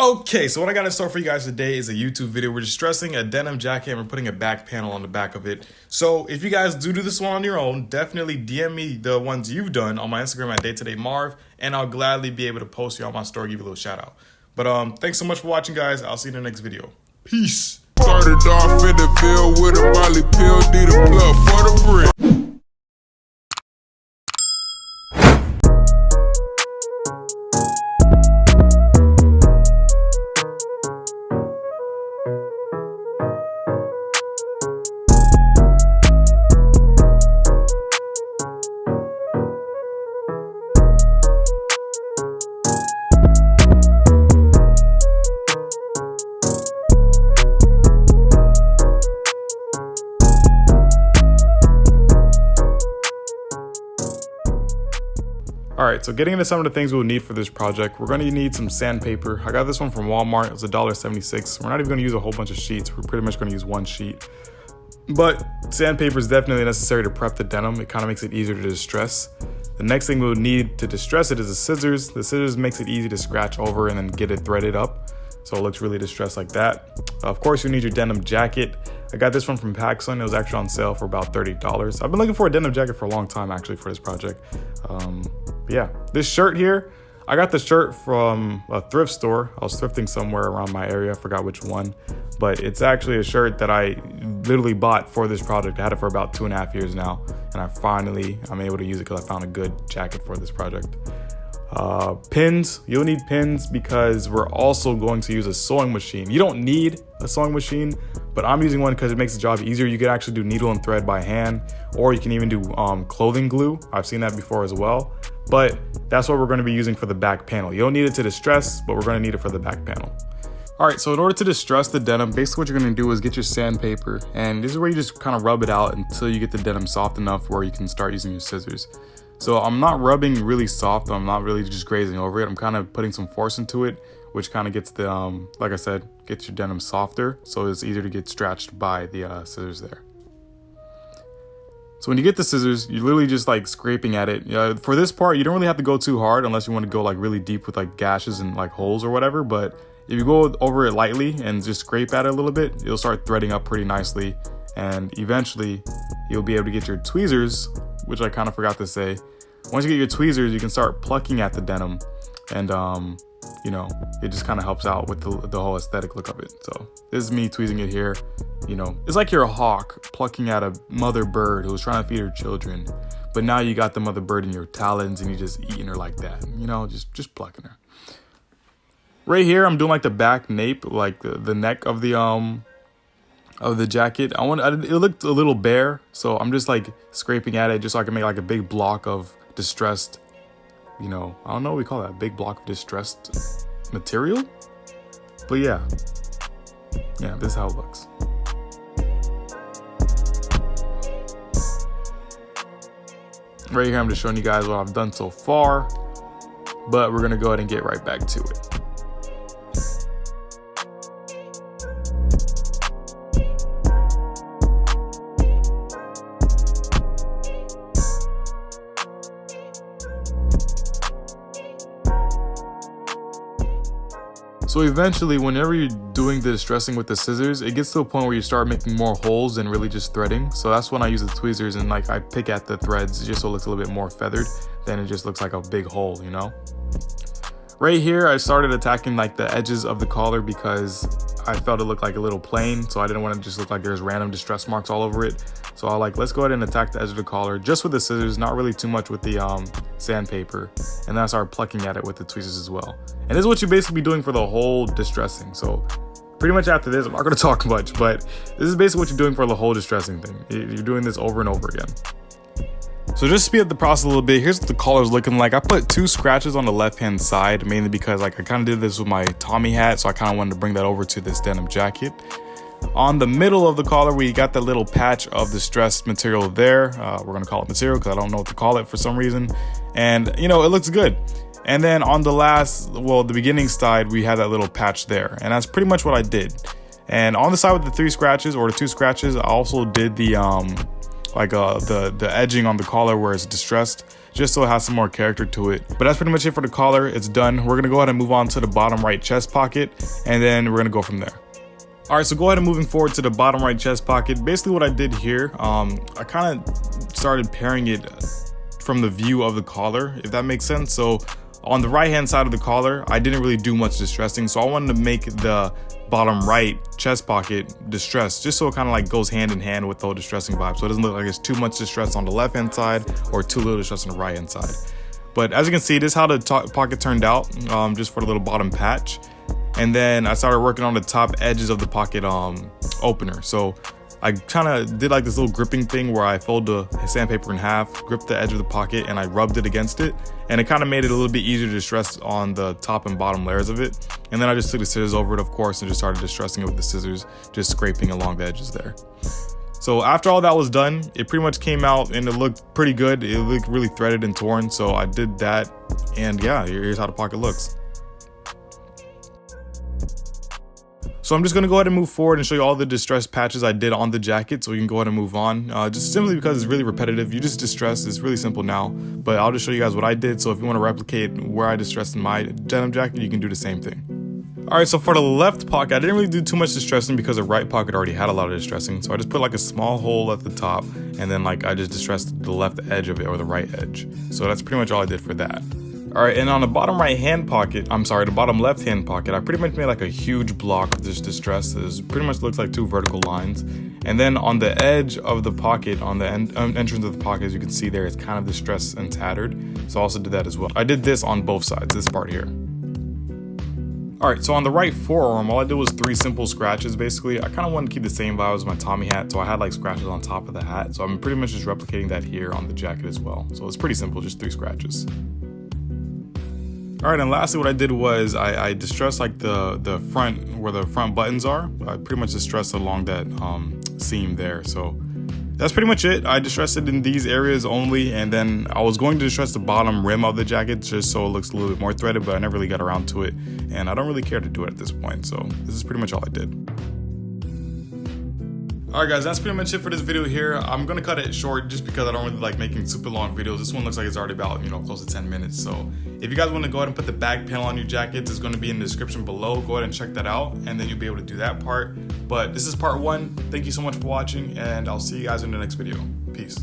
Okay, so what I got in store for you guys today is a YouTube video. We're distressing a denim jacket and we're putting a back panel on the back of it. So if you guys do this one on your own, definitely DM me the ones you've done on my Instagram at DayTodayMarv, and I'll gladly be able to post you on my story, give you a little shout out. But thanks so much for watching, guys. I'll see you in the next video. Peace. Started off in the field with a molly pill, need a plug for the brick. Alright, so getting into some of the things we'll need for this project, we're going to need some sandpaper. I got this one from Walmart. It was $1.76. We're not even going to use a whole bunch of sheets. We're pretty much going to use one sheet. But sandpaper is definitely necessary to prep the denim. It kind of makes it easier to distress. The next thing we'll need to distress it is the scissors. The scissors makes it easy to scratch over and then get it threaded up, so it looks really distressed like that. Of course, you need your denim jacket. I got this one from PacSun. It was actually on sale for about $30. I've been looking for a denim jacket for a long time, actually, for this project. Yeah, this shirt here, I got the shirt from a thrift store. I was thrifting somewhere around my area. I forgot which one, but it's actually a shirt that I literally bought for this project. I had it for about 2.5 years now, and I'm able to use it because I found a good jacket for this project. Pins, you'll need pins because we're also going to use a sewing machine. You don't need a sewing machine, but I'm using one because it makes the job easier. You can actually do needle and thread by hand, or you can even do clothing glue. I've seen that before as well, but that's what we're going to be using for the back panel. You don't need it to distress, but we're going to need it for the back panel. All right, so in order to distress the denim, basically what you're going to do is get your sandpaper, and this is where you just kind of rub it out until you get the denim soft enough where you can start using your scissors. So I'm not rubbing really soft. I'm not really just grazing over it. I'm kind of putting some force into it, which kind of gets the, like I said, gets your denim softer. So it's easier to get scratched by the scissors there. So when you get the scissors, you're literally just like scraping at it. For this part, you don't really have to go too hard unless you want to go like really deep with like gashes and like holes or whatever. But if you go over it lightly and just scrape at it a little bit, you'll start threading up pretty nicely. And eventually you'll be able to get your tweezers, which I kind of forgot to say. Once you get your tweezers, you can start plucking at the denim, and it just kind of helps out with the whole aesthetic look of it. So this is me tweezing it here. It's like you're a hawk plucking at a mother bird who's trying to feed her children, but now you got the mother bird in your talons and you're just eating her like that. Just plucking her. Right here, I'm doing like the back nape, like the neck of the jacket. It looked a little bare, so I'm just like scraping at it just so I can make like a big block of distressed, I don't know what we call that, a big block of distressed material. But yeah, this is how it looks. Right here, I'm just showing you guys what I've done so far, but we're gonna go ahead and get right back to it. So eventually, whenever you're doing the distressing with the scissors, it gets to a point where you start making more holes than really just threading. So that's when I use the tweezers and like I pick at the threads just so it looks a little bit more feathered. Then it just looks like a big hole, Right here, I started attacking like the edges of the collar because I felt it looked like a little plain. So I didn't want to just look like there's random distress marks all over it. So I let's go ahead and attack the edge of the collar just with the scissors, not really too much with the sandpaper. And then I started plucking at it with the tweezers as well. And this is what you basically be doing for the whole distressing. So pretty much after this, I'm not going to talk much, but this is basically what you're doing for the whole distressing thing. You're doing this over and over again. So just to speed up the process a little bit, here's what the collar's looking like. I put 2 scratches on the left-hand side, mainly because I kind of did this with my Tommy hat, so I kind of wanted to bring that over to this denim jacket. On the middle of the collar, we got that little patch of distressed material there. We're going to call it material because I don't know what to call it for some reason. And, it looks good. And then on the beginning side, we had that little patch there. And that's pretty much what I did. And on the side with the 3 scratches or the 2 scratches, I also did the like the edging on the collar where it's distressed, just so it has some more character to it. But that's pretty much it for the collar. It's done. We're gonna go ahead and move on to the bottom right chest pocket, and then we're gonna go from there. All right, so go ahead and moving forward to the bottom right chest pocket. Basically what I did here, I kind of started pairing it from the view of the collar, if that makes sense. So on the right hand side of the collar, I didn't really do much distressing, so I wanted to make the bottom right chest pocket distressed, just so it kind of like goes hand in hand with the whole distressing vibe, so it doesn't look like it's too much distress on the left hand side or too little distress on the right hand side. But as you can see, this is how the pocket turned out, just for the little bottom patch. And then I started working on the top edges of the pocket opener. So I kind of did like this little gripping thing where I fold the sandpaper in half, gripped the edge of the pocket, and I rubbed it against it. And it kind of made it a little bit easier to distress on the top and bottom layers of it. And then I just took the scissors over it, of course, and just started distressing it with the scissors, just scraping along the edges there. So after all that was done, it pretty much came out and it looked pretty good. It looked really threaded and torn. So I did that, and yeah, here's how the pocket looks. So I'm just gonna go ahead and move forward and show you all the distress patches I did on the jacket, so we can go ahead and move on. Just simply because it's really repetitive. You just distress, it's really simple now, but I'll just show you guys what I did. So if you wanna replicate where I distressed in my denim jacket, you can do the same thing. All right, so for the left pocket, I didn't really do too much distressing because the right pocket already had a lot of distressing. So I just put like a small hole at the top, and then like I just distressed the left edge of it, or the right edge. So that's pretty much all I did for that. All right, and on the bottom right hand pocket, the bottom left hand pocket, I pretty much made like a huge block of this distress. It pretty much looks like two vertical lines. And then on the edge of the pocket, on the entrance of the pocket, as you can see there, it's kind of distressed and tattered. So I also did that as well. I did this on both sides, this part here. All right, so on the right forearm, all I did was 3 simple scratches, basically. I kind of wanted to keep the same vibe as my Tommy hat, so I had like scratches on top of the hat. So I'm pretty much just replicating that here on the jacket as well. So it's pretty simple, just 3 scratches. All right, and lastly, what I did was I distressed like the front, where the front buttons are. I pretty much distressed along that seam there. So that's pretty much it. I distressed it in these areas only, and then I was going to distress the bottom rim of the jacket just so it looks a little bit more threaded, but I never really got around to it, and I don't really care to do it at this point. So this is pretty much all I did. Alright guys, that's pretty much it for this video here. I'm gonna cut it short just because I don't really like making super long videos. This one looks like it's already about, close to 10 minutes. So if you guys want to go ahead and put the back panel on your jackets, it's going to be in the description below. Go ahead and check that out, and then you'll be able to do that part. But this is part 1. Thank you so much for watching, and I'll see you guys in the next video. Peace.